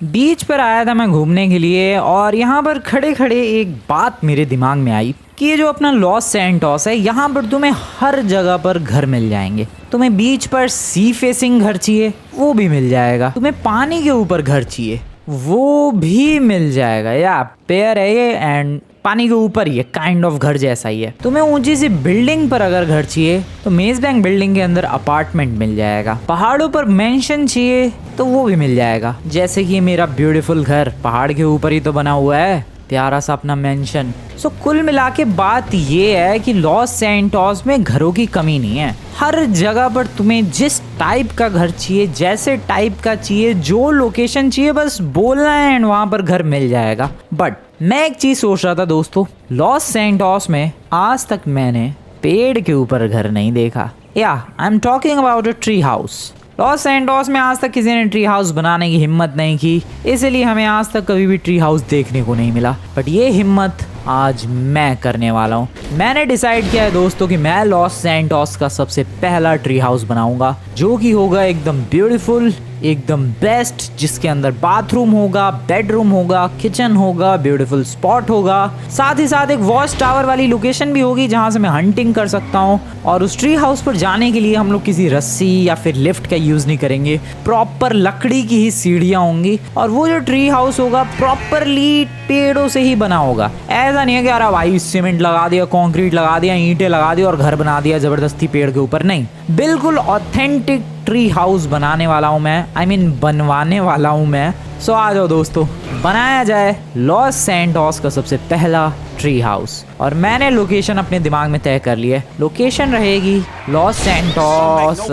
बीच पर आया था मैं घूमने के लिए और यहाँ पर खड़े खड़े एक बात मेरे दिमाग में आई कि ये जो अपना लॉस सैंटोस है, यहाँ पर तुम्हें हर जगह पर घर मिल जाएंगे। तुम्हें बीच पर सी फेसिंग घर चाहिए वो भी मिल जाएगा, तुम्हें पानी के ऊपर घर चाहिए वो भी मिल जाएगा। या पेयर है ये एंड पानी के ऊपर ही है, काइंड ऑफ घर जैसा ही है। तुम्हें ऊंची सी बिल्डिंग पर अगर घर चाहिए तो मेज बैंक बिल्डिंग के अंदर अपार्टमेंट मिल जाएगा। पहाड़ों पर मेंशन चाहिए तो वो भी मिल जाएगा, जैसे कि मेरा ब्यूटीफुल घर पहाड़ के ऊपर ही तो बना हुआ है, प्यारा सा अपना मेंशन। सो कुल मिला के बात ये है कि लॉस सैंटोस में घरों की कमी नहीं है। हर जगह पर तुम्हें जिस टाइप का घर चाहिए, जैसे टाइप का चाहिए, जो लोकेशन चाहिए, बस बोलना है एंड वहां पर घर मिल जाएगा। बट मैं एक चीज सोच रहा था दोस्तों, लॉस सैंटोस में आज तक मैंने पेड़ के ऊपर घर नहीं देखा। या I am talking about a tree house. Loss Santos में आज तक किसी ने ट्री हाउस बनाने की हिम्मत नहीं की, इसलिए हमें आज तक कभी भी ट्री हाउस देखने को नहीं मिला। बट ये हिम्मत आज मैं करने वाला हूँ। मैंने डिसाइड किया है दोस्तों कि मैं लॉस सैंटोस का सबसे पहला ट्री हाउस बनाऊंगा, जो कि होगा एकदम ब्यूटीफुल, एकदम बेस्ट, जिसके अंदर बाथरूम होगा, बेडरूम होगा, किचन होगा, ब्यूटीफुल स्पॉट होगा, साथ ही साथ एक वॉच टावर वाली लोकेशन भी होगी जहां से मैं हंटिंग कर सकता हूं। और उस ट्री हाउस पर जाने के लिए हम लोग किसी रस्सी या फिर लिफ्ट का यूज नहीं करेंगे, प्रॉपर लकड़ी की ही सीढ़ियां होंगी। और वो जो ट्री हाउस होगा प्रॉपरली पेड़ों से ही बना होगा। ऐसा नहीं है कि यार भाई सीमेंट लगा दिया, कंक्रीट लगा दिया, ईंटें लगा दी और घर बना दिया जबरदस्ती पेड़ के ऊपर, नहीं। बिल्कुल ऑथेंटिक ट्री हाउस बनाने वाला हूँ मैं, आई मीन बनवाने वाला हूँ मैं। सो आ जाओ दोस्तों, बनाया जाए लॉस सैंटोस का सबसे पहला ट्री हाउस। और मैंने लोकेशन अपने दिमाग में तय कर ली है। लोकेशन रहेगी लॉस सैंटोस,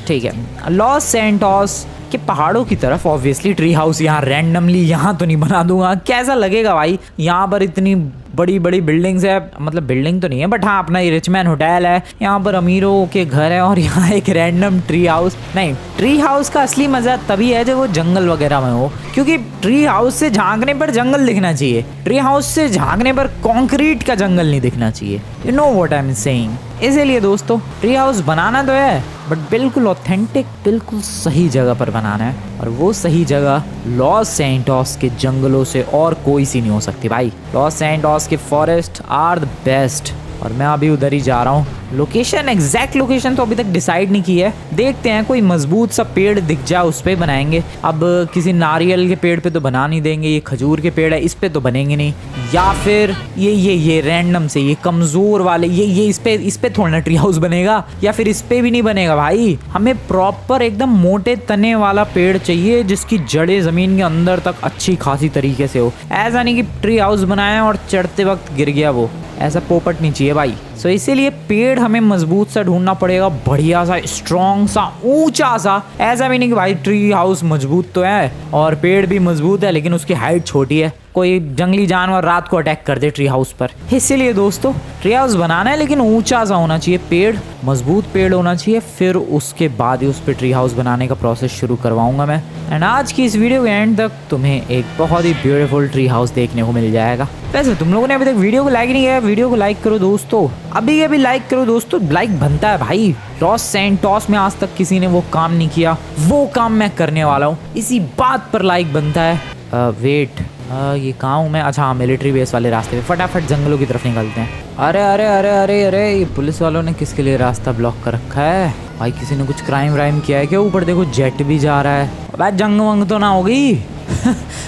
ठीक है, लॉस सैंटोस के पहाड़ों की तरफ। ऑब्वियसली ट्री हाउस यहाँ रैंडमली यहाँ तो नहीं बना दूंगा, कैसा लगेगा भाई। यहाँ पर इतनी बड़ी बड़ी बिल्डिंग्स है, मतलब बिल्डिंग तो नहीं है बट हाँ अपना ये रिचमैन होटल है, यहाँ पर अमीरों के घर है, और यहाँ एक रैंडम ट्री हाउस नहीं। ट्री हाउस का असली मजा तभी है जब वो जंगल वगैरह में हो, क्योंकि ट्री हाउस से झांकने पर जंगल दिखना चाहिए, ट्री हाउस से झांकने पर कंक्रीट का जंगल नहीं दिखना चाहिए। You know what I am saying. इसीलिए दोस्तों ट्री हाउस बनाना तो है बट बिल्कुल ऑथेंटिक, बिल्कुल सही जगह पर बनाना है। और वो सही जगह लॉस सैंटोस के जंगलों से और कोई सी नहीं हो सकती भाई। लॉस सैंटोस के फॉरेस्ट आर द बेस्ट और मैं अभी उधर ही जा रहा हूँ। लोकेशन, एग्जैक्ट लोकेशन तो अभी तक डिसाइड नहीं की है, देखते हैं। कोई मजबूत सा पेड़ दिख जाए उस पे बनाएंगे। अब किसी नारियल के पेड़ पे तो बना नहीं देंगे, ये खजूर के पेड़ है इस पे तो बनेंगे नहीं। या फिर ये रैंडम से ये कमजोर वाले ये इस पे थोड़ा ना ट्री हाउस बनेगा, या फिर इस पे भी नहीं बनेगा भाई। हमें प्रॉपर एकदम मोटे तने वाला पेड़ चाहिए जिसकी जड़ें जमीन के अंदर तक अच्छी खासी तरीके से हो। ऐसा नहीं कि ट्री हाउस बनाया और चढ़ते वक्त गिर गया, वो ऐसा पोपट नहीं चाहिए भाई। सो इसीलिए पेड़ हमें मजबूत सा ढूंढना पड़ेगा, बढ़िया सा, स्ट्रॉन्ग सा, ऊंचा सा। ऐसा भी नहीं कि भाई ट्री हाउस मजबूत तो है और पेड़ भी मजबूत है लेकिन उसकी हाइट छोटी है, कोई जंगली जानवर रात को अटैक कर दे ट्री हाउस पर। इसीलिए दोस्तों ट्री हाउस बनाना है लेकिन ऊंचा सा होना चाहिए, पेड़ मजबूत पेड़ होना चाहिए, फिर उसके बाद ही उस पर ट्री हाउस बनाने का प्रोसेस शुरू करवाऊंगा मैं। एंड आज की इस वीडियो के एंड तक तुम्हें एक बहुत ही ब्यूटीफुल ट्री हाउस देखने को मिल जाएगा। वैसे तुम लोगों ने अभी तक वीडियो को लाइक नहीं किया, वीडियो को लाइक करो दोस्तों, अभी अभी लाइक करो दोस्तों, लाइक बनता है भाई। लॉस सैंटोस में आज तक किसी ने वो काम नहीं किया, वो काम मैं करने वाला हूँ, इसी बात पर लाइक बनता है। वेट ये कहाँ हूँ मैं? अच्छा हाँ, मिलिट्री बेस वाले रास्ते पे। फटाफट जंगलों की तरफ निकलते हैं। अरे अरे अरे अरे अरे ये पुलिस वालों ने किसके लिए रास्ता ब्लॉक कर रखा है भाई? किसी ने कुछ क्राइम व्राइम किया है क्या? ऊपर देखो जेट भी जा रहा है भाई, जंग वंग तो ना होगी?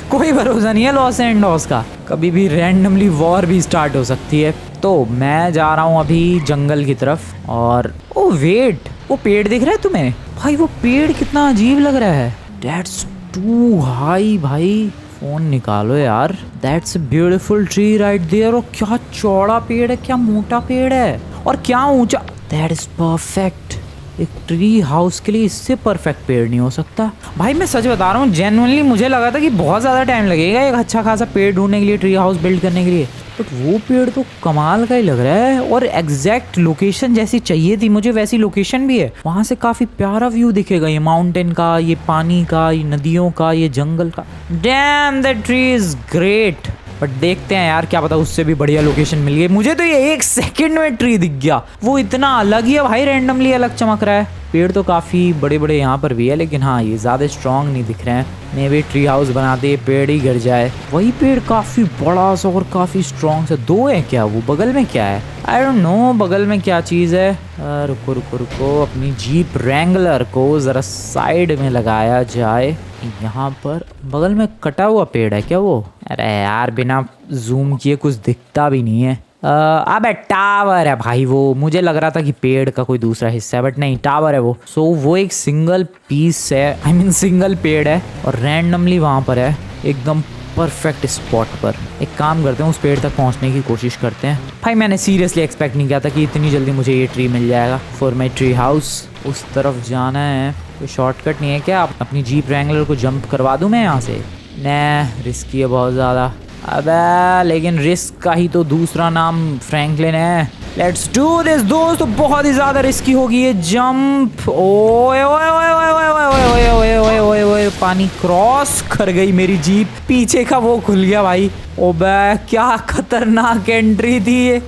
कोई भरोसा नहीं है लॉस सैंटोस का, कभी भी रैंडमली वॉर भी स्टार्ट हो सकती है। तो मैं जा रहा हूँ अभी जंगल की तरफ। और ओ वेट, वो पेड़ दिख रहा है तुम्हें भाई? वो पेड़ कितना अजीब लग रहा है। दैट्स टू हाई भाई, फोन निकालो यार। That's a beautiful tree right there. और क्या चौड़ा पेड़ है, क्या मोटा पेड़ है और क्या ऊंचा। That is perfect. एक ट्री हाउस के लिए इससे परफेक्ट पेड़ नहीं हो सकता भाई। मैं सच बता रहा हूँ, जेन्युइनली मुझे लगा था कि बहुत ज़्यादा टाइम लगेगा एक अच्छा खासा पेड़ ढूंढने के लिए, ट्री हाउस बिल्ड करने के लिए, बट वो पेड़ तो कमाल का ही लग रहा है। और एग्जैक्ट लोकेशन जैसी चाहिए थी मुझे वैसी लोकेशन भी है। वहाँ से काफ़ी प्यारा व्यू दिखेगा, ये माउंटेन का, ये पानी का, ये नदियों का, ये जंगल का। Dam that tree is great. But देखते हैं यार, क्या पता उससे भी बढ़िया लोकेशन मिल गई। मुझे तो ये 1 सेकंड में ट्री दिख गया, वो इतना अलग ही है भाई, रैंडमली अलग चमक रहा है। पेड़ तो काफ़ी बड़े बड़े यहाँ पर भी है, लेकिन हाँ ये ज़्यादा स्ट्रॉन्ग नहीं दिख रहे हैं। मे भी ट्री हाउस बनाते पेड़ ही गिर जाए। वही पेड़ काफ़ी बड़ा सा और काफ़ी स्ट्रॉन्ग सा। 2 है क्या? वो बगल में क्या है? आई डोंट नो बगल में क्या चीज़ है। रुको रुको रुको, अपनी जीप रैंगलर को ज़रा साइड में लगाया जाए। यहाँ पर बगल में कटा हुआ पेड़ है क्या वो? अरे यार बिना जूम किए कुछ दिखता भी नहीं है। अबे टावर है भाई वो। मुझे लग रहा था कि पेड़ का कोई दूसरा हिस्सा है, बट नहीं टावर है वो। सो वो एक सिंगल पीस है, आई मीन सिंगल पेड़ है और रैंडमली वहाँ पर है एकदम परफेक्ट स्पॉट पर। एक काम करते हैं, उस पेड़ तक पहुँचने की कोशिश करते हैं। भाई मैंने सीरियसली एक्सपेक्ट नहीं किया था कि इतनी जल्दी मुझे ये ट्री मिल जाएगा फॉर माई ट्री हाउस। उस तरफ जाना है, कोई शॉर्टकट नहीं है क्या? अपनी जीप रैंगलर को जंप करवा दूँ मैं यहाँ से? नहीं, रिस्की है बहुत ज़्यादा। अबे लेकिन रिस्क का ही तो दूसरा नाम फ्रैंकलिन है। लेट्स डू दिस दोस्त। बहुत ही ज़्यादा रिस्की होगी ये जंप। ओए ओए ओए ओए ओए ओए ओए ओए ओए ओए ओए, पानी क्रॉस कर गई मेरी जीप। पीछे का वो खुल गया भाई। ओबे क्या खतरनाक एंट्री थी ये।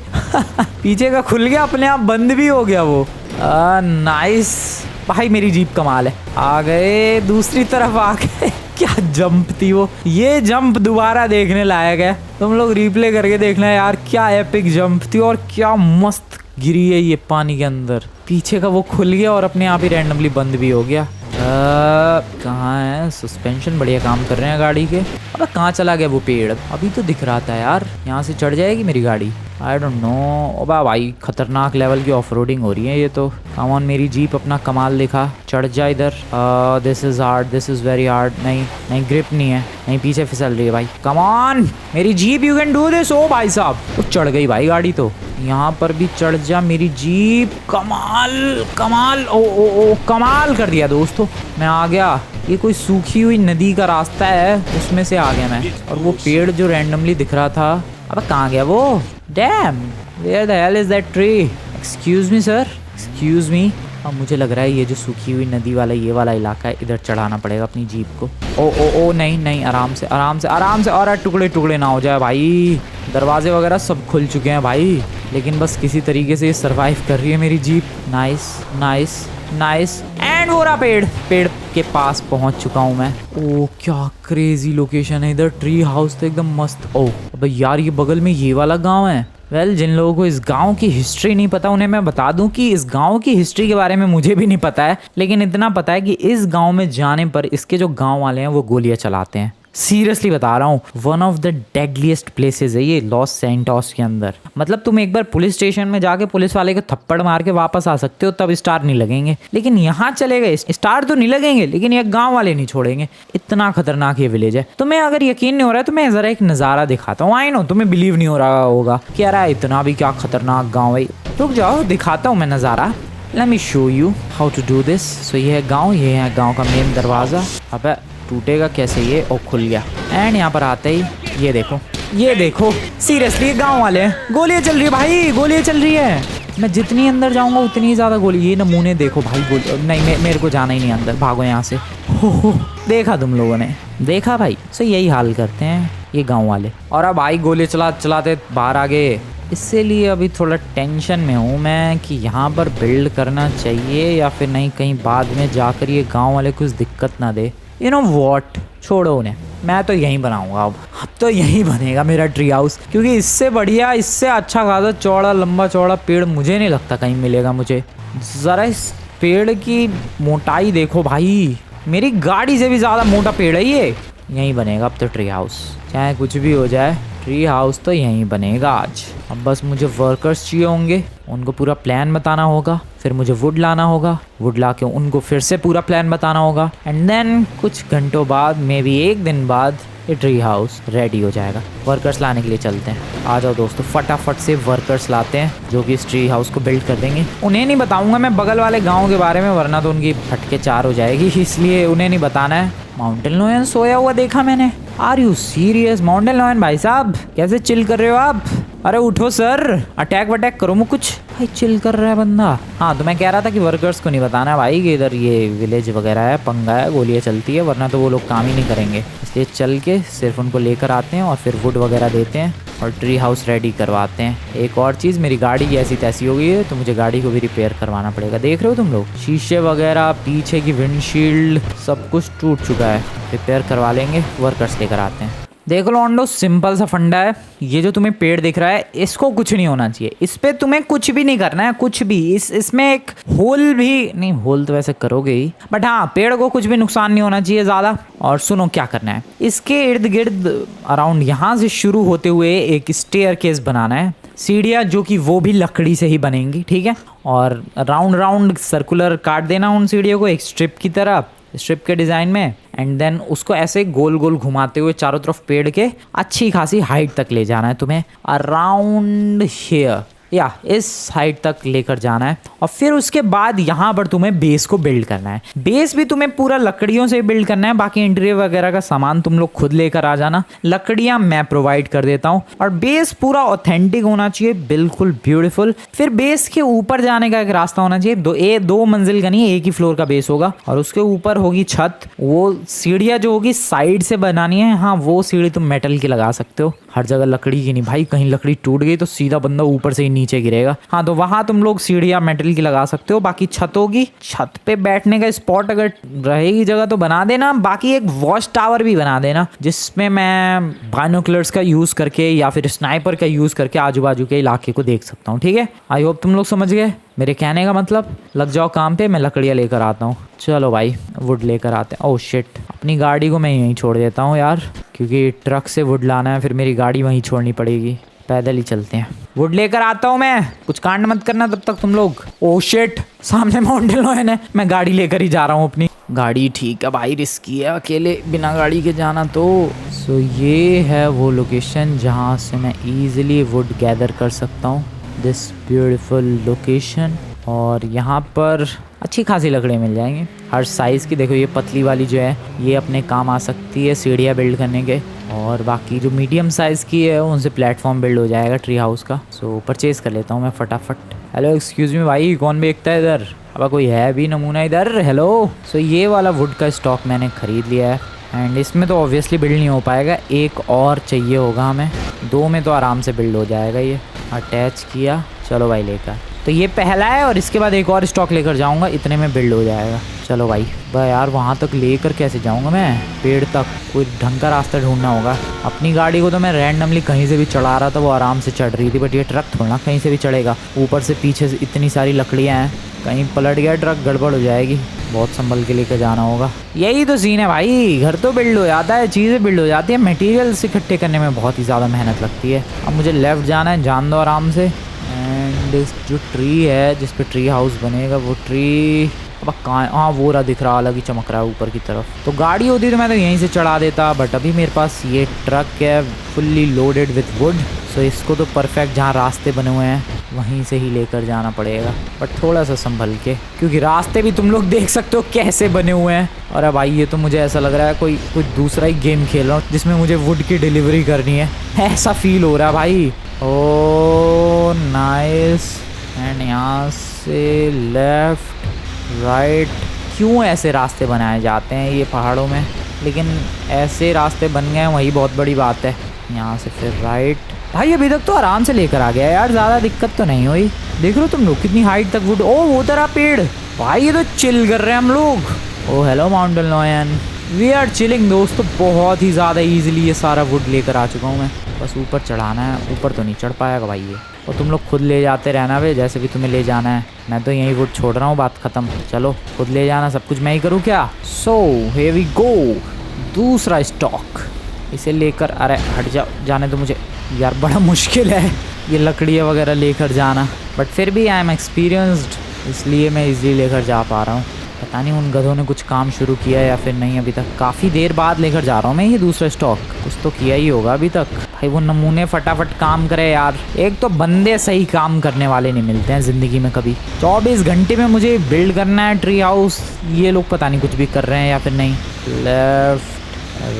पीछे का खुल गया, अपने आप बंद भी हो गया वो। नाइस भाई, मेरी जीप कमाल है। आ गए, दूसरी तरफ आ गए। क्या जंप थी वो। ये जंप दोबारा देखने लायक है, तुम लोग रिप्ले करके देखना यार। क्या एपिक जंप थी और क्या मस्त गिरी है ये पानी के अंदर। पीछे का वो खुल गया और अपने आप ही रैंडमली बंद भी हो गया। कहाँ है? सस्पेंशन बढ़िया काम कर रहे हैं गाड़ी के। अब कहाँ चला गया वो पेड़? अभी तो दिख रहा था यार। यहाँ से चढ़ जाएगी मेरी गाड़ी? I don't know. ओबा भाई खतरनाक लेवल की ऑफ रोडिंग हो रही है ये तो। कम ऑन मेरी जीप अपना कमाल दिखा। चढ़ जा इधर। This is hard, this is very hard. नहीं नहीं, ग्रिप नहीं है। नहीं, पीछे फिसल रही है भाई। कम ऑन मेरी jeep, you can do this. ओ भाई साहब, वो चढ़ गई भाई गाड़ी तो। यहाँ पर भी चढ़ जा मेरी जीप। कमाल कमाल, ओ ओ ओ कमाल कर दिया दोस्तों। मैं आ गया। ये कोई सूखी हुई नदी का रास्ता है, उसमें से आ गया मैं। और वो पेड़ जो रैंडमली दिख रहा था, अब कहाँ गया वो? Damn, where the hell is that tree? Excuse me sir, excuse me. अब मुझे लग रहा है ये जो सूखी हुई नदी वाला ये वाला इलाका है, इधर चढ़ाना पड़ेगा अपनी जीप को। ओ ओ ओ नहीं नहीं, आराम से आराम से आराम से। और टुकड़े टुकड़े ना हो जाए भाई। दरवाजे वगैरह सब खुल चुके हैं भाई, लेकिन बस किसी तरीके से ये सरवाइव कर रही है मेरी jeep. Nice nice nice. And वो रहा पेड़। पेड़ के पास पहुंच चुका हूं मैं। ओ क्या क्रेजी लोकेशन है इधर। ट्री हाउस तो एकदम मस्त। ओ अबे यार, ये बगल में ये वाला गांव है। वेल, जिन लोगों को इस गांव की हिस्ट्री नहीं पता उन्हें मैं बता दूं कि इस गांव की हिस्ट्री के बारे में मुझे भी नहीं पता है, लेकिन इतना पता है कि इस गांव में जाने पर इसके जो गांव वाले हैं वो गोलियां चलाते हैं। सीरियसली बता रहा हूँ, one of the deadliest places है ये लॉस सैंटोस के अंदर। मतलब तुम एक बार पुलिस स्टेशन में जाके पुलिस वाले को थप्पड़ मार के वापस आ सकते हो, तब स्टार नहीं लगेंगे, लेकिन यहाँ चले गए स्टार तो नहीं लगेंगे, लेकिन ये गांव वाले नहीं छोड़ेंगे। इतना खतरनाक ये विलेज है। तुम्हें अगर यकीन नहीं हो रहा है तो मैं जरा एक नज़ारा दिखाता हूँ। आई नो तुम्हें बिलीव नहीं हो रहा होगा कि यार इतना भी क्या खतरनाक गाँव है। रुक जाओ, दिखाता हूँ मैं नज़ारा। Let me show you how to do this. So ये है गाँव, ये है गाँव का मेन दरवाज़ा। अब टूटेगा कैसे ये? ओ खुल गया। एंड यहाँ पर आते ही ये देखो, ये देखो। सीरियसली गांव वाले हैं। गोलियां चल रही है भाई, गोलियां चल रही है। मैं जितनी अंदर जाऊंगा उतनी ही ज्यादा गोली। ये नमूने देखो भाई। गोली नहीं, मेरे को जाना ही नहीं अंदर। भागो यहाँ से। हो देखा तुम लोगों ने, देखा भाई। सो यही हाल करते हैं ये गाँव वाले। और अब भाई गोली चलाते बाहर आ गए। इसीलिए अभी थोड़ा टेंशन में हूँ मैं कि यहाँ पर बिल्ड करना चाहिए या फिर नहीं, कहीं बाद में जाकर ये गाँव वाले कुछ दिक्कत ना दे। यू नो वॉट, छोड़ो उन्हें। मैं तो यहीं बनाऊंगा। अब तो यहीं बनेगा मेरा ट्री हाउस, क्योंकि इससे बढ़िया, इससे अच्छा खासा चौड़ा लंबा चौड़ा पेड़ मुझे नहीं लगता कहीं मिलेगा मुझे। ज़रा इस पेड़ की मोटाई देखो भाई, मेरी गाड़ी से भी ज़्यादा मोटा पेड़ है ये। यहीं बनेगा अब तो ट्री हाउस, चाहे कुछ भी हो जाए। ट्री हाउस तो यहीं बनेगा आज। अब बस मुझे वर्कर्स चाहिए होंगे, उनको पूरा प्लान बताना होगा, फिर मुझे वुड लाना होगा, वुड ला के उनको फिर से पूरा प्लान बताना होगा। एंड देन कुछ घंटों बाद, मे बी 1 दिन बाद, ये ट्री हाउस रेडी हो जाएगा। वर्कर्स लाने के लिए चलते हैं। आ जाओ दोस्तों, फटाफट से वर्कर्स लाते हैं जो कि इस ट्री हाउस को बिल्ड कर देंगे। उन्हें नहीं बताऊंगा मैं बगल वाले गाँव के बारे में, वरना तो उनकी फटके 4 हो जाएगी, इसलिए उन्हें नहीं बताना है। माउंटेन लायन सोया हुआ देखा मैंने। Are you serious? Mountain lion भाई साहब कैसे चिल कर रहे हो आप? अरे उठो सर, अटैक वटैक करो मैं कुछ। भाई चिल कर रहा है बंदा। हाँ तो मैं कह रहा था कि वर्कर्स को नहीं बताना भाई कि इधर ये विलेज वगैरह है, पंगा है, गोलियाँ चलती है, वरना तो वो लोग काम ही नहीं करेंगे। इसलिए चल के सिर्फ उनको लेकर आते हैं और फिर वुड वगैरह देते हैं और ट्री हाउस रेडी करवाते हैं। एक और चीज़, मेरी गाड़ी की ऐसी तैसी हो गई है तो मुझे गाड़ी को भी रिपेयर करवाना पड़ेगा। देख रहे हो तुम लोग, शीशे वगैरह, पीछे की विंडशील्ड सब कुछ टूट चुका है। रिपेयर करवा लेंगे, वर्कर्स लेकर आते हैं। देख लो ऑन्डो, सिंपल सा फंडा है। ये जो तुम्हें पेड़ दिख रहा है, इसको कुछ नहीं होना चाहिए। इस पे तुम्हें कुछ भी नहीं करना है, कुछ भी। इसमें एक होल भी नहीं, होल तो वैसे करोगे ही, बट हाँ, पेड़ को कुछ भी नुकसान नहीं होना चाहिए ज़्यादा। और सुनो क्या करना है, इसके इर्द गिर्द अराउंड यहाँ से शुरू होते हुए एक स्टेयर केस बनाना है, सीढ़ियाँ जो कि वो भी लकड़ी से ही बनेंगी, ठीक है। और राउंड राउंड सर्कुलर काट देना उन सीढ़ियों को एक स्ट्रिप की तरह, स्ट्रिप के डिज़ाइन में। एंड देन उसको ऐसे गोल गोल घुमाते हुए चारों तरफ पेड़ के अच्छी खासी हाइट तक ले जाना है तुम्हें, अराउंड हियर, या इस हाइट तक लेकर जाना है। और फिर उसके बाद यहाँ पर तुम्हें बेस को बिल्ड करना है। बेस भी तुम्हें पूरा लकड़ियों से बिल्ड करना है, बाकी इंटीरियर वगैरह का सामान तुम लोग खुद लेकर आ जाना। लकड़ियाँ मैं प्रोवाइड कर देता हूँ। और बेस पूरा ऑथेंटिक होना चाहिए, बिल्कुल ब्यूटीफुल। फिर बेस के ऊपर जाने का एक रास्ता होना चाहिए। दो मंजिल का नहीं, एक ही फ्लोर का बेस होगा और उसके ऊपर होगी छत। वो सीढ़ियाँ जो होगी साइड से बनानी है। हाँ, वो सीढ़ी तुम मेटल की लगा सकते हो, हर जगह लकड़ी की नहीं भाई। कहीं लकड़ी टूट गई तो सीधा बंदा ऊपर से ही नीचे गिरेगा। हाँ, तो वहां तुम लोग सीढ़ियाँ मेटल की लगा सकते हो। बाकी छत होगी, छत पे बैठने का स्पॉट अगर रहेगी जगह तो बना देना। बाकी एक वॉच टावर भी बना देना, जिसमें मैं बाइनोकुलर्स का यूज करके या फिर स्नाइपर का यूज करके आजू बाजू के इलाके को देख सकता हूँ, ठीक है। आई होप तुम लोग समझ गए मेरे कहने का मतलब। लग जाओ काम पे, मैं लकड़ियाँ लेकर आता हूँ। चलो भाई, वुड लेकर आते हैं। ओह शिट, अपनी गाड़ी को मैं यहीं छोड़ देता हूँ यार, क्योंकि ट्रक से वुड लाना है, फिर मेरी गाड़ी वहीं छोड़नी पड़ेगी। पैदल ही चलते हैं। वुड लेकर आता हूँ मैं, कुछ कांड मत करना तब तक तुम लोग। ओह शिट, सामने माउंटेन लायन है। मैं गाड़ी लेकर ही जा रहा हूँ अपनी। गाड़ी ठीक है भाई, रिस्की है अकेले बिना गाड़ी के जाना तो। सो ये है वो लोकेशन जहाँ से मैं ईजिली वुड गैदर कर सकता हूँ। This beautiful location. और यहाँ पर अच्छी खासी लकड़ी मिल जाएंगी हर साइज़ की। देखो ये पतली वाली जो है ये अपने काम आ सकती है सीढ़ियाँ बिल्ड करने के। और बाकी जो मीडियम साइज़ की है उनसे प्लेटफॉर्म बिल्ड हो जाएगा ट्री हाउस का। सो परचेज कर लेता हूँ मैं फटाफट। हेलो एक्सक्यूज़ मी भाई, कौन बेचता है इधर? अब कोई है भी नमूना इधर? हेलो। सो ये वाला वुड का स्टॉक मैंने ख़रीद लिया है। एंड इसमें तो ऑब्वियसली बिल्ड नहीं हो पाएगा, एक और चाहिए होगा हमें। 2 में तो आराम से बिल्ड हो जाएगा। ये अटैच किया, चलो भाई लेकर। तो ये पहला है और इसके बाद एक और स्टॉक लेकर जाऊंगा, इतने में बिल्ड हो जाएगा। चलो भाई यार, वहाँ तक लेकर कैसे जाऊंगा मैं? पेड़ तक कोई ढंग का रास्ता ढूंढना होगा। अपनी गाड़ी को तो मैं रैंडमली कहीं से भी चढ़ा रहा था, वो आराम से चढ़ रही थी। बट ये ट्रक थोड़ा कहीं से भी चढ़ेगा। ऊपर से पीछे से इतनी सारी लकड़ियाँ हैं, कहीं पलट गया ट्रक गड़बड़ हो जाएगी। बहुत संभल के लेकर जाना होगा। यही तो सीन है भाई, घर तो बिल्ड हो जाता है, चीज़ें बिल्ड हो जाती है, मटेरियल्स इकट्ठे करने में बहुत ही ज़्यादा मेहनत लगती है। अब मुझे लेफ़्ट जाना है, जान दो आराम से। एंड जो ट्री है जिस पे ट्री हाउस बनेगा, वो ट्री अब कहाँ? हाँ, वो रहा, दिख रहा, अलग ही चमक रहा है ऊपर की तरफ। तो गाड़ी होती तो मैं तो यहीं से चढ़ा देता, बट अभी मेरे पास ये ट्रक है फुल्ली लोडेड विथ वुड। सो इसको तो परफेक्ट जहाँ रास्ते बने हुए हैं वहीं से ही लेकर जाना पड़ेगा, बट थोड़ा सा संभल के, क्योंकि रास्ते भी तुम लोग देख सकते हो कैसे बने हुए हैं। और अब भाई ये तो मुझे ऐसा लग रहा है कोई दूसरा ही गेम खेल रहा हूँ जिसमें मुझे वुड की डिलीवरी करनी है, ऐसा फील हो रहा है भाई। ओ नाइस। एंड यहाँ से लेफ्ट राइट। क्यों ऐसे रास्ते बनाए जाते हैं ये पहाड़ों में? लेकिन ऐसे रास्ते बन गए वही बहुत बड़ी बात है। यहाँ से फिर राइट। भाई अभी तक तो आराम से लेकर आ गया यार, ज़्यादा दिक्कत तो नहीं हुई। देख रहे हो तुम लोग कितनी हाइट तक वुड। ओ वो तरह पेड़ भाई, ये तो चिल कर रहे हैं हम लोग। Oh hello mountain lion, we are chilling दोस्तों। बहुत ही ज़्यादा ईजिली ये सारा वुड लेकर आ चुका हूँ मैं। बस ऊपर चढ़ाना है। ऊपर तो नहीं चढ़ पाएगा भाई ये, और तुम लोग खुद ले जाते रहना वे, जैसे भी तुम्हें ले जाना है। मैं तो यहीं वुड छोड़ रहा हूँ, बात ख़त्म। चलो खुद ले जाना, सब कुछ मैं ही करूँ क्या? So here we go. दूसरा स्टॉक इसे लेकर, अरे हट जाओ, जाने तो मुझे यार, बड़ा मुश्किल है ये लकड़ियाँ वगैरह लेकर जाना। बट फिर भी आई एम एक्सपीरियंस्ड, इसलिए मैं इजीली लेकर जा पा रहा हूँ। पता नहीं उन गधों ने कुछ काम शुरू किया या फिर नहीं अभी तक। काफ़ी देर बाद लेकर जा रहा हूँ मैं ये दूसरा स्टॉक, कुछ तो किया ही होगा अभी तक। भाई वो नमूने फटाफट काम करे यार, एक तो बंदे सही काम करने वाले नहीं मिलते हैं ज़िंदगी में कभी। 24 घंटे में मुझे बिल्ड करना है ट्री हाउस, ये लोग पता नहीं कुछ भी कर रहे हैं या फिर नहीं। Left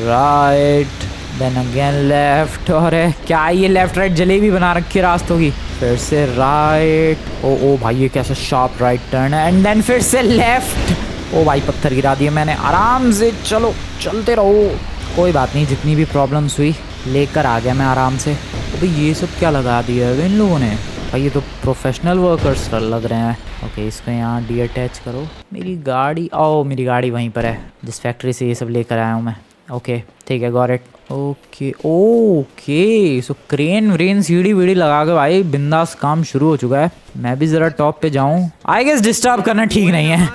right then again left. और क्या ये लेफ्ट राइट जलेबी बना रखी है रास्तों की। फिर से राइट। ओ भाई ये कैसा शार्प राइट टर्न है। एंड देन फिर से लेफ्ट। ओ भाई पत्थर गिरा दिए मैंने। आराम से चलो, चलते रहो, कोई बात नहीं। जितनी भी प्रॉब्लम्स हुई लेकर आ गया मैं आराम से। अबे ये सब क्या लगा दिया है इन लोगों ने? भाई ये तो प्रोफेशनल वर्कर्स लग रहे हैं। ओके, इसको यहाँ डी अटैच करो। मेरी गाड़ी, ओ मेरी गाड़ी वहीं पर है जिस फैक्ट्री से ये सब लेकर आया हूँ मैं। ओके ठीक है, got it. Okay okay, so crane Wren सीढ़ी वीढ़ी लगा के भाई बिंदास काम शुरू हो चुका है। मैं भी ज़रा टॉप पे जाऊँ। आई गेस डिस्टर्ब करना ठीक नहीं है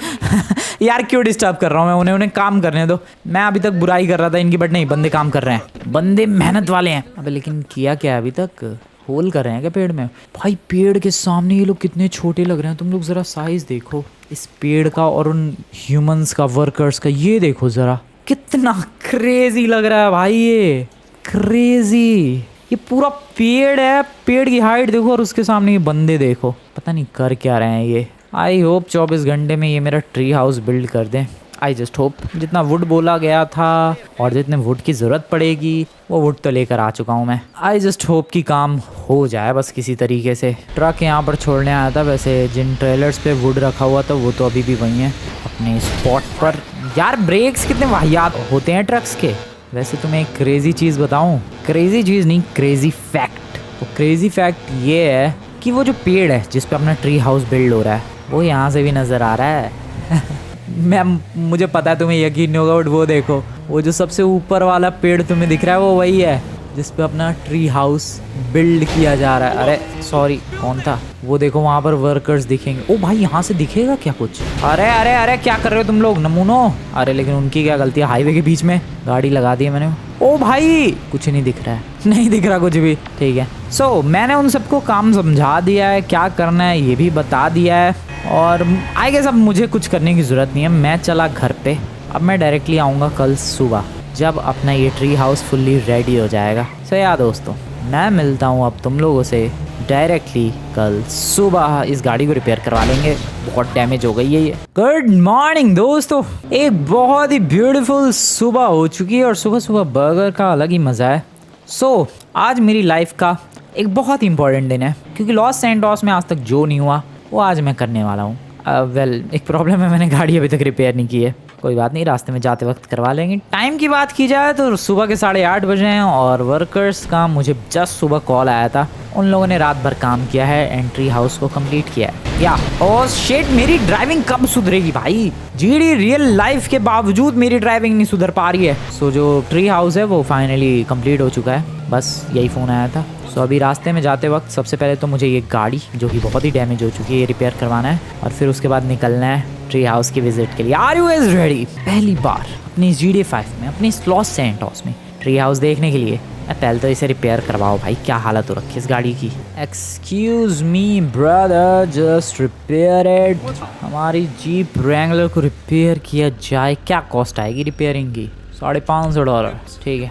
यार क्यों डिस्टर्ब कर रहा हूँ मैं? उन्हें काम करने दो। मैं अभी तक बुराई कर रहा था इनकी, बट नहीं, बंदे काम कर रहे हैं, बंदे मेहनत वाले हैं। अबे लेकिन किया क्या अभी तक? होल कर रहे हैं क्या पेड़ में? भाई पेड़ के सामने ये लोग कितने छोटे लग रहे हैं। तुम लोग ज़रा साइज देखो इस पेड़ का और उन ह्यूमंस का, वर्कर्स का। ये देखो ज़रा कितना क्रेजी लग रहा है भाई, ये क्रेजी। ये पूरा पेड़ है, पेड़ की हाइट देखो, और उसके सामने ये बंदे देखो, पता नहीं कर क्या रहे हैं ये। आई होप 24 घंटे में ये मेरा ट्री हाउस बिल्ड कर दें। I just hope. जितना वुड बोला गया था और जितने वुड की ज़रूरत पड़ेगी वो वुड तो लेकर आ चुका हूँ मैं। आई जस्ट होप कि काम हो जाए बस किसी तरीके से। ट्रक यहाँ पर छोड़ने आया था, वैसे जिन ट्रेलर्स पे वुड रखा हुआ था वो तो अभी भी वहीं है अपने स्पॉट पर। यार ब्रेक्स कितने वाहियात होते हैं ट्रक्स के। वैसे तुम्हें एक क्रेजी चीज़ बताऊँ, क्रेजी चीज़ नहीं, क्रेजी फैक्ट। तो क्रेजी फैक्ट ये है कि वो जो पेड़ है जिस पे अपना ट्री हाउस बिल्ड हो रहा है वो यहाँ से भी नज़र आ रहा है मुझे पता है तुम्हें यकीन नहीं होगा, बट वो देखो, वो जो सबसे ऊपर वाला पेड़ तुम्हें दिख रहा है वो वही है जिस पे अपना ट्री हाउस बिल्ड किया जा रहा है। अरे सॉरी, कौन था वो? देखो वहाँ पर वर्कर्स दिखेंगे। ओ भाई यहाँ से दिखेगा क्या कुछ? अरे अरे अरे क्या कर रहे हो तुम लोग नमूनो? अरे लेकिन उनकी क्या गलती है, हाईवे के बीच में गाड़ी लगा दी है मैंने। ओ भाई कुछ नहीं दिख रहा है, नहीं दिख रहा कुछ भी। ठीक है, सो मैंने उन सबको काम समझा दिया है, क्या करना है ये भी बता दिया है, और आई गेस अब मुझे कुछ करने की ज़रूरत नहीं है। मैं चला घर पे। अब मैं डायरेक्टली आऊँगा कल सुबह जब अपना ये ट्री हाउस फुल्ली रेडी हो जाएगा। सो यार दोस्तों, मैं मिलता हूँ अब तुम लोगों से डायरेक्टली कल सुबह। इस गाड़ी को रिपेयर करवा लेंगे, बहुत डैमेज हो गई है ये। गुड मॉर्निंग दोस्तों, एक बहुत ही ब्यूटीफुल सुबह हो चुकी है और सुबह सुबह बर्गर का अलग ही मज़ा है। सो आज मेरी लाइफ का एक बहुत ही इंपॉर्टेंट दिन है, क्योंकि लॉस सैंटोस में आज तक जो नहीं हुआ वो आज मैं करने वाला हूँ। वेल एक प्रॉब्लम है, मैंने गाड़ी अभी तक रिपेयर नहीं की है। कोई बात नहीं, रास्ते में जाते वक्त करवा लेंगे। टाइम की बात की जाए तो सुबह के 8:30 बजे हैं और वर्कर्स का मुझे जस्ट सुबह कॉल आया था। उन लोगों ने रात भर काम किया है, एंट्री हाउस को कंप्लीट किया है। या ओह शिट, मेरी ड्राइविंग कब सुधरेगी भाई? जीडी रियल लाइफ के बावजूद मेरी ड्राइविंग नहीं सुधर पा रही है। सो जो ट्री हाउस है वो फाइनली कंप्लीट हो चुका है, बस यही फ़ोन आया था। सो अभी रास्ते में जाते वक्त सबसे पहले तो मुझे ये गाड़ी जो कि बहुत ही डैमेज हो चुकी है ये रिपेयर करवाना है, और फिर उसके बाद निकलना है ट्री हाउस की विजिट के लिए। Are you guys ready? पहली बार अपनी GTA 5 में, अपनी लॉस सैंटोस में ट्री हाउस देखने के लिए। पहले तो इसे रिपेयर करवाओ भाई, क्या हालत हो रखी है इस गाड़ी की। Excuse me brother, just repair it. हमारी जीप रैंगलर को रिपेयर किया जाए, क्या कॉस्ट आएगी रिपेयरिंग की? $550। ठीक है,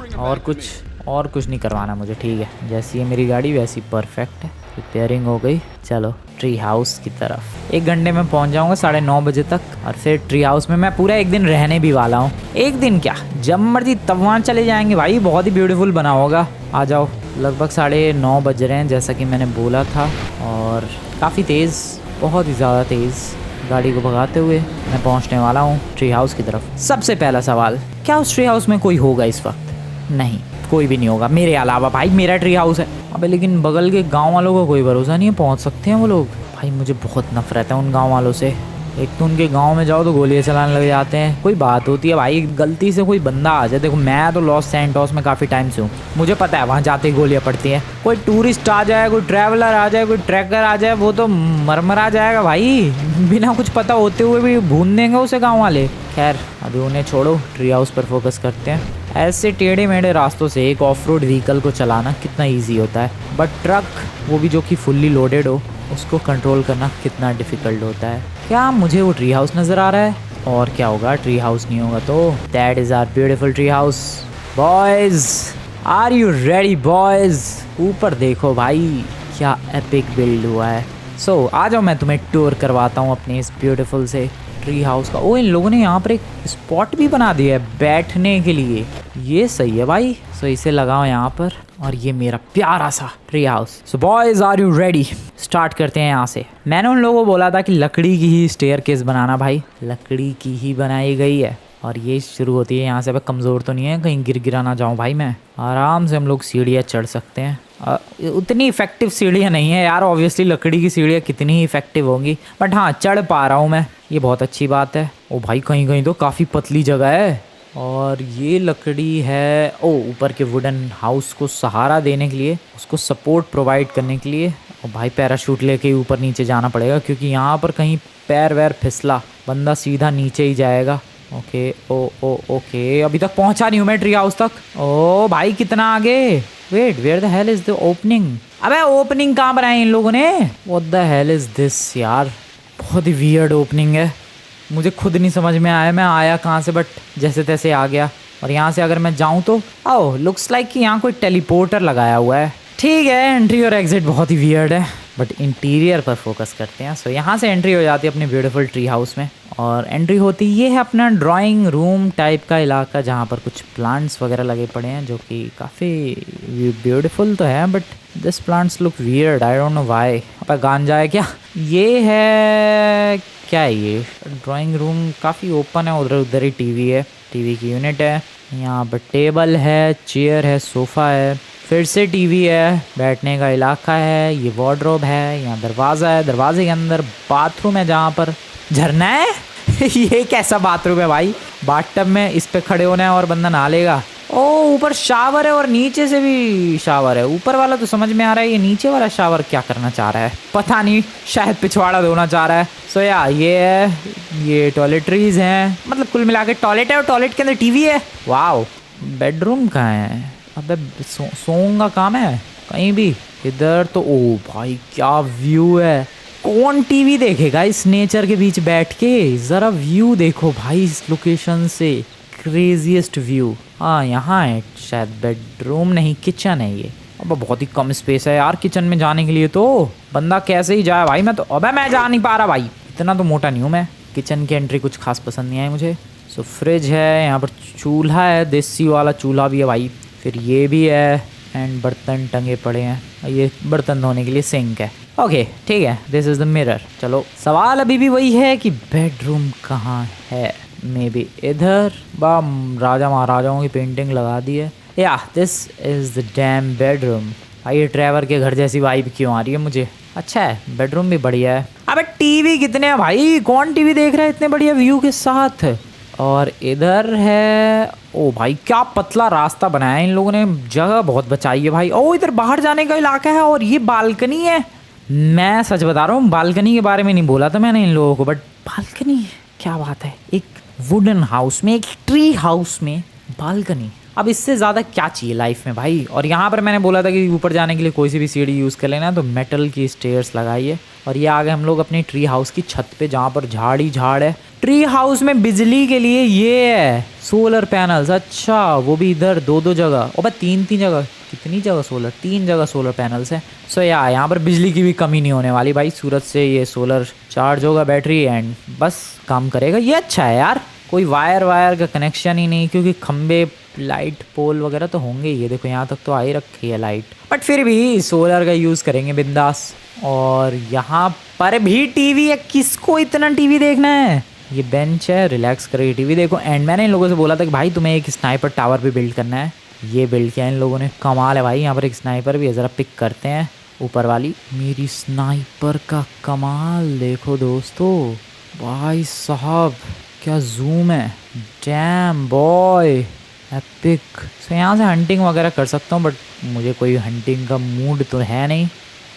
और कुछ नहीं करवाना मुझे। ठीक है, जैसी है मेरी गाड़ी वैसी परफेक्ट है, रिपेयरिंग हो गई। चलो ट्री हाउस की तरफ 1 घंटे में पहुंच जाऊंगा 9:30 बजे तक, और फिर ट्री हाउस में मैं पूरा 1 दिन रहने भी वाला हूँ। 1 दिन क्या, जब मर्जी तब वहाँ चले जाएंगे भाई, बहुत ही ब्यूटीफुल बना होगा। आ जाओ। लगभग 9:30 बज रहे हैं जैसा कि मैंने बोला था, और काफ़ी तेज़, बहुत ही ज़्यादा तेज़ गाड़ी को भगाते हुए मैं पहुँचने वाला हूँ ट्री हाउस की तरफ। सबसे पहला सवाल, क्या उस ट्री हाउस में कोई होगा इस वक्त? नहीं, कोई भी नहीं होगा मेरे अलावा। भाई मेरा ट्री हाउस है। अबे लेकिन बगल के गांव वालों का कोई भरोसा नहीं है, पहुंच सकते हैं वो लोग। भाई मुझे बहुत नफरत है उन गांव वालों से। एक तो उनके गांव में जाओ तो गोलियां चलाने लग जाते हैं। कोई बात होती है भाई, गलती से कोई बंदा आ जाए। देखो मैं तो लॉस सैंटोस में काफ़ी टाइम से हूँ, मुझे पता है वहाँ जाते ही गोलियाँ पड़ती हैं। कोई टूरिस्ट आ जाए, कोई ट्रैवलर आ जाए, कोई ट्रैकर आ जाए, वो तो मरमरा जाएगा भाई, बिना कुछ पता होते हुए भी भून देंगे उसे गाँव वाले। खैर अभी उन्हें छोड़ो, ट्री हाउस पर फोकस करते हैं। ऐसे टेढ़े मेढ़े रास्तों से एक ऑफ रोड व्हीकल को चलाना कितना ईजी होता है, बट ट्रक, वो भी जो कि फुल्ली लोडेड हो, उसको कंट्रोल करना कितना डिफ़िकल्ट होता है। क्या मुझे वो ट्री हाउस नज़र आ रहा है? और क्या होगा, ट्री हाउस नहीं होगा तो? That is our beautiful tree house. Boys are you ready boys? ऊपर देखो भाई, क्या एपिक बिल्ड हुआ है। सो आ जाओ, मैं तुम्हें टूर करवाता हूँ अपने इस ब्यूटीफुल से ट्री हाउस का। ओ इन लोगों ने यहाँ पर एक स्पॉट भी बना दिया है बैठने के लिए, ये सही है भाई। सो इसे लगाओ यहाँ पर, और ये मेरा प्यारा सा tree house. So boys are you ready? Start करते हैं यहाँ से। मैंने उन लोगों को बोला था कि लकड़ी की ही स्टेयरकेस बनाना भाई, लकड़ी की ही बनाई गई है, और ये शुरू होती है यहाँ से। अब कमज़ोर तो नहीं है, कहीं गिर गिरा ना जाऊँ भाई मैं। आराम से हम लोग सीढ़ियाँ चढ़ सकते हैं। उतनी इफेक्टिव सीढ़ियाँ नहीं है यार, ऑब्वियसली लकड़ी की सीढ़ियाँ कितनी ही इफेक्टिव होंगी, बट हाँ चढ़ पा रहा हूँ मैं, ये बहुत अच्छी बात है। ओ भाई कहीं कहीं तो काफ़ी पतली जगह है। और ये लकड़ी है, ओ ऊपर के वुडन हाउस को सहारा देने के लिए, उसको सपोर्ट प्रोवाइड करने के लिए। और भाई पैराशूट लेके ऊपर नीचे जाना पड़ेगा, क्योंकि यहाँ पर कहीं पैर वैर फिसला बंदा सीधा नीचे ही जाएगा। ओके ओके, अभी तक पहुँचा नहीं हूँ मैं ट्री हाउस तक। ओ भाई कितना आगे। Wait, where the hell is the opening? अबे ओपनिंग कहाँ बनाई इन लोगों ने? What the hell is this यार, बहुत ही वियर्ड ओपनिंग है। मुझे खुद नहीं समझ में आया मैं आया कहाँ से, बट जैसे तैसे आ गया। और यहाँ से अगर मैं जाऊँ तो आओ, लुक्स लाइक कि यहाँ कोई टेलीपोर्टर लगाया हुआ है। ठीक है, एंट्री और एग्जिट बहुत ही वियर्ड है, बट इंटीरियर पर फोकस करते हैं। सो यहाँ से एंट्री हो जाती है अपने ब्यूटीफुल ट्री हाउस में। और एंट्री होती ये है अपना ड्राइंग रूम टाइप का इलाका, जहाँ पर कुछ प्लांट्स वगैरह लगे पड़े हैं, जो कि काफ़ी ब्यूटीफुल तो है, but this plants look weird, I don't know why. अब गांजा है क्या? ये है क्या है ये? ड्राइंग रूम काफ़ी ओपन है, उधर उधर ही टीवी है, टीवी की यूनिट है। यहाँ पर टेबल है, चेयर है, सोफ़ा है, फिर से टीवी है, बैठने का इलाका है, ये वार्डरोब है, यहाँ दरवाज़ा है, दरवाजे के अंदर बाथरूम है जहाँ पर झरना है। ये कैसा बाथरूम है भाई? बाथटब में इस पे खड़े होना है और बंदा नहा लेगा। ओ ऊपर शावर है और नीचे से भी शावर है। ऊपर वाला तो समझ में आ रहा है, ये नीचे वाला शावर क्या करना चाह रहा है पता नहीं, शायद पिछवाड़ा धोना चाह रहा है। सो या ये है, ये टॉयलेटरीज हैं, मतलब कुल मिला के टॉयलेट है और टॉयलेट के अंदर टीवी है। वाओ, बेडरूम कहाँ है? अबे सोंग का काम है कहीं भी इधर तो। ओ भाई क्या व्यू है, कौन टीवी देखेगा इस नेचर के बीच बैठ के? जरा व्यू देखो भाई इस लोकेशन से, क्रेजीएस्ट व्यू। हाँ यहाँ है शायद बेडरूम, नहीं किचन है ये। अब बहुत ही कम स्पेस है यार किचन में जाने के लिए, तो बंदा कैसे ही जाए भाई? मैं तो अबे मैं जा नहीं पा रहा भाई, इतना तो मोटा नहीं हूँ मैं। किचन की एंट्री कुछ खास पसंद नहीं आई मुझे। सो फ्रिज है, यहाँ पर चूल्हा है, देसी वाला चूल्हा भी है भाई, फिर ये भी है, एंड बर्तन टंगे पड़े हैं, ये बर्तन धोने के लिए सिंक है। ओके ठीक है, दिस इज़ द मिरर। चलो सवाल अभी भी वही है कि बेडरूम कहाँ है? मे बी इधर। बा राजा महाराजाओं की पेंटिंग लगा दी है। या this is the dam bedroom. भाई ये ट्रैवर के घर जैसी वाइब क्यों आ रही है मुझे? अच्छा है, बेडरूम भी बढ़िया है। अबे टीवी कितने हैं भाई? कौन टीवी देख रहा है इतने बढ़िया व्यू के साथ? और इधर है, ओ भाई क्या पतला रास्ता बनाया है इन लोगों ने, जगह बहुत बचाई है भाई। ओ इधर बाहर जाने का इलाका है और ये बालकनी है। मैं सच बता रहा हूँ, बालकनी के बारे में नहीं बोला था मैंने इन लोगों को, बट बालकनी क्या बात है, एक वुडन हाउस में, एक ट्री हाउस में बालकनी। अब इससे ज़्यादा क्या चाहिए लाइफ में भाई? और यहाँ पर मैंने बोला था कि ऊपर जाने के लिए कोई सी भी सीढ़ी यूज़ कर लेना, तो मेटल की स्टेयर्स लगाइए। और ये आ गए हम लोग अपनी ट्री हाउस की छत पे, जहाँ पर झाड़ ही झाड़ है। ट्री हाउस में बिजली के लिए ये है सोलर पैनल्स। अच्छा वो भी इधर दो दो जगह, और तीन जगह, कितनी जगह सोलर? 3 जगह सोलर पैनल्स हैं। सो यहाँ पर बिजली की भी कमी नहीं होने वाली भाई। सूरज से ये सोलर चार्ज होगा बैटरी एंड बस काम करेगा। ये अच्छा है यार, कोई वायर का कनेक्शन ही नहीं, क्योंकि खंबे लाइट पोल वगैरह तो होंगे। ये देखो यहाँ तक तो आ ही रखी है लाइट, बट फिर भी सोलर का यूज़ करेंगे बिंदास। और यहाँ पर भी टीवी है, किसको इतना टीवी देखना है? ये बेंच है, रिलैक्स करके टीवी देखो। एंड मैंने इन लोगों से बोला था कि भाई तुम्हें एक स्नाइपर टावर भी बिल्ड करना है, ये बिल्ड किया इन लोगों ने। कमाल है भाई, यहाँ पर एक स्नाइपर भी है, ज़रा पिक करते हैं ऊपर वाली। मेरी स्नाइपर का कमाल देखो दोस्तों, भाई साहब क्या जूम है, डैम बॉय एपिक। सो यहाँ से हंटिंग वगैरह कर सकता हूँ, बट मुझे कोई हंटिंग का मूड तो है नहीं,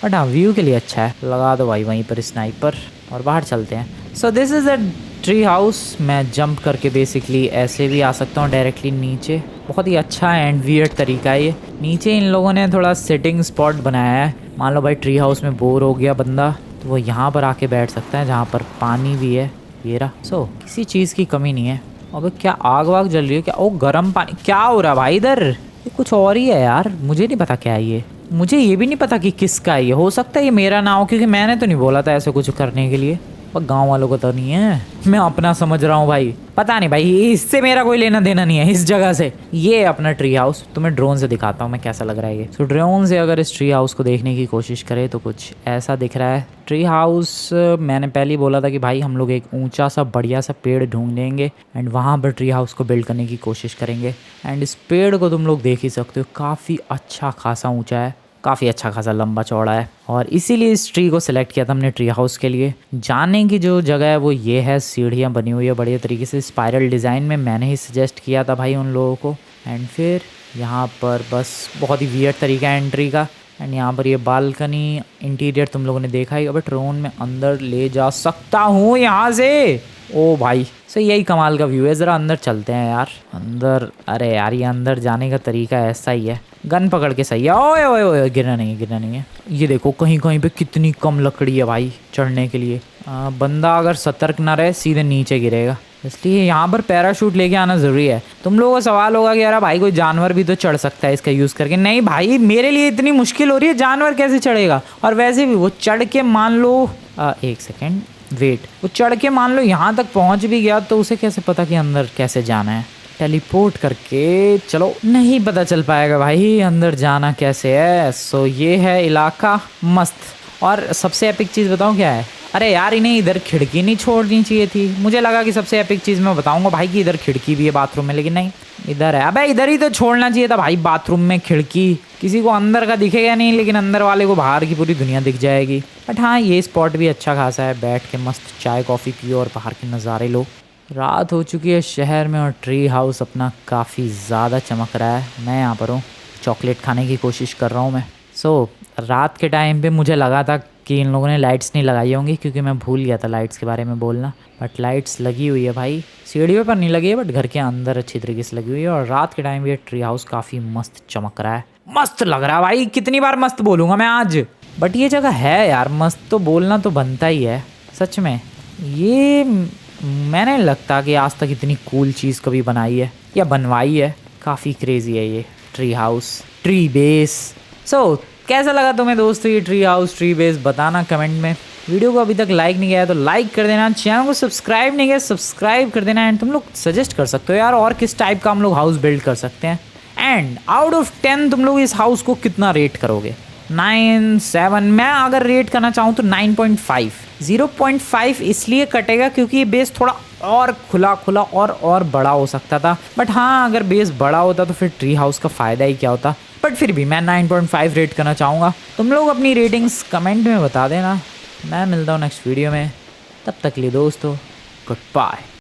बट हाँ व्यू के लिए अच्छा है। लगा दो भाई वहीं पर स्नाइपर और बाहर चलते हैं। So this is a tree house. मैं जंप करके बेसिकली ऐसे भी आ सकता हूँ डायरेक्टली नीचे। बहुत ही अच्छा एंड वियर्ड तरीका है ये। नीचे इन लोगों ने थोड़ा सिटिंग स्पॉट बनाया है। मान लो भाई ट्री हाउस में बोर हो गया बंदा, तो वो यहाँ पर आके बैठ सकता है, जहाँ पर पानी भी है। ये रहा। सो किसी चीज़ की कमी नहीं है। अब क्या आग वाग जल रही है क्या? ओ गर्म पानी, क्या हो रहा है भाई इधर? ये कुछ और ही है यार, मुझे नहीं पता क्या है ये। मुझे ये भी नहीं पता कि किसका है ये। हो सकता है ये मेरा ना हो, क्योंकि मैंने तो नहीं बोला था ऐसे कुछ करने के लिए। पर गांव वालों को तो नहीं है, मैं अपना समझ रहा हूँ भाई। पता नहीं भाई, इससे मेरा कोई लेना देना नहीं है इस जगह से। ये अपना ट्री हाउस तुम्हें ड्रोन से दिखाता हूँ मैं कैसा लग रहा है ये। तो ड्रोन से अगर इस ट्री हाउस को देखने की कोशिश करें तो कुछ ऐसा दिख रहा है। ट्री हाउस मैंने पहले ही बोला था कि भाई हम लोग एक ऊंचा सा बढ़िया सा पेड़ ढूंढ लेंगे एंड वहाँ पर ट्री हाउस को बिल्ड करने की कोशिश करेंगे। एंड इस पेड़ को तुम लोग देख ही सकते हो, काफ़ी अच्छा खासा ऊंचा है, काफ़ी अच्छा खासा लंबा चौड़ा है, और इसीलिए इस ट्री को सिलेक्ट किया था हमने ट्री हाउस के लिए। जाने की जो जगह है वो ये है, सीढ़ियाँ बनी हुई है बढ़िया तरीके से स्पाइरल डिज़ाइन में, मैंने ही सजेस्ट किया था भाई उन लोगों को। एंड फिर यहाँ पर बस बहुत ही वियर्ड तरीका है एंट्री का। एंड यहाँ पर ये बालकनी इंटीरियर तुम लोगों ने देखा ही। अब ड्रोन में अंदर ले जा सकता हूँ यहाँ से। ओ भाई सही, यही कमाल का व्यू है। ज़रा अंदर चलते हैं यार अंदर। अरे यार ये अंदर जाने का तरीका ऐसा ही है, गन पकड़ के सही है। ओए ओए ओए, गिरना नहीं है, गिरना नहीं है। ये देखो कहीं कहीं पे कितनी कम लकड़ी है भाई चढ़ने के लिए। बंदा अगर सतर्क ना रहे सीधे नीचे गिरेगा, इसलिए यहाँ पर पैराशूट लेके आना ज़रूरी है। तुम लोगों का सवाल होगा कि यार भाई कोई जानवर भी तो चढ़ सकता है इसका यूज़ करके। नहीं भाई, मेरे लिए इतनी मुश्किल हो रही है, जानवर कैसे चढ़ेगा। और वैसे भी वो चढ़ के मान लो एक सेकेंड वेट, वो चढ़ के मान लो यहाँ तक पहुँच भी गया तो उसे कैसे पता कि अंदर कैसे जाना है। टेलीपोर्ट करके चलो, नहीं पता चल पाएगा भाई अंदर जाना कैसे है। सो ये है इलाका मस्त। और सबसे एपिक चीज़ बताऊँ क्या है, अरे यार इन्हें इधर खिड़की नहीं छोड़नी चाहिए थी। मुझे लगा कि सबसे एपिक चीज़ मैं बताऊंगा भाई कि इधर खिड़की भी है बाथरूम में, लेकिन नहीं, इधर है। अबे इधर ही तो छोड़ना चाहिए था भाई बाथरूम में खिड़की। किसी को अंदर का दिखेगा नहीं, लेकिन अंदर वाले को बाहर की पूरी दुनिया दिख जाएगी। बट हाँ, ये स्पॉट भी अच्छा खासा है, बैठ के मस्त चाय कॉफ़ी पियो और बाहर के नज़ारे लो। रात हो चुकी है शहर में और ट्री हाउस अपना काफ़ी ज़्यादा चमक रहा है। मैं यहाँ पर हूँ, चॉकलेट खाने की कोशिश कर रहा हूँ मैं। रात के टाइम पे मुझे लगा था कि इन लोगों ने लाइट्स नहीं लगाई होंगी, क्योंकि मैं भूल गया था लाइट्स के बारे में बोलना। बट लाइट्स लगी हुई है भाई, सीढ़ियों पर नहीं लगी है बट घर के अंदर अच्छी तरीके से लगी हुई है। और रात के टाइम ये ट्री हाउस काफ़ी मस्त चमक रहा है, मस्त लग रहा है भाई। कितनी बार मस्त बोलूँगा मैं आज, बट ये जगह है यार मस्त, तो बोलना तो बनता ही है सच में। ये मैंने लगता कि आज तक इतनी कूल चीज़ कभी बनाई है या बनवाई है। काफ़ी क्रेजी है ये ट्री हाउस, ट्री बेस। कैसा लगा तुम्हें दोस्तों ये ट्री हाउस, ट्री बेस, बताना कमेंट में। वीडियो को अभी तक लाइक नहीं किया है तो लाइक कर देना, चैनल को सब्सक्राइब नहीं किया सब्सक्राइब कर देना। एंड तुम लोग सजेस्ट कर सकते हो यार और किस टाइप का हम लोग हाउस बिल्ड कर सकते हैं। एंड आउट ऑफ 10 तुम लोग इस हाउस को कितना रेट करोगे? 9, 7। मैं अगर रेट करना चाहूँ तो 9.5। 0.5 इसलिए कटेगा क्योंकि ये बेस थोड़ा और खुला खुला और बड़ा हो सकता था। बट हाँ, अगर बेस बड़ा होता तो फिर ट्री हाउस का फ़ायदा ही क्या होता। बट फिर भी मैं 9.5 रेट करना चाहूँगा। तुम लोग अपनी रेटिंग्स कमेंट में बता देना। मैं मिलता हूँ नेक्स्ट वीडियो में, तब तक के लिए दोस्तों गुड बाय।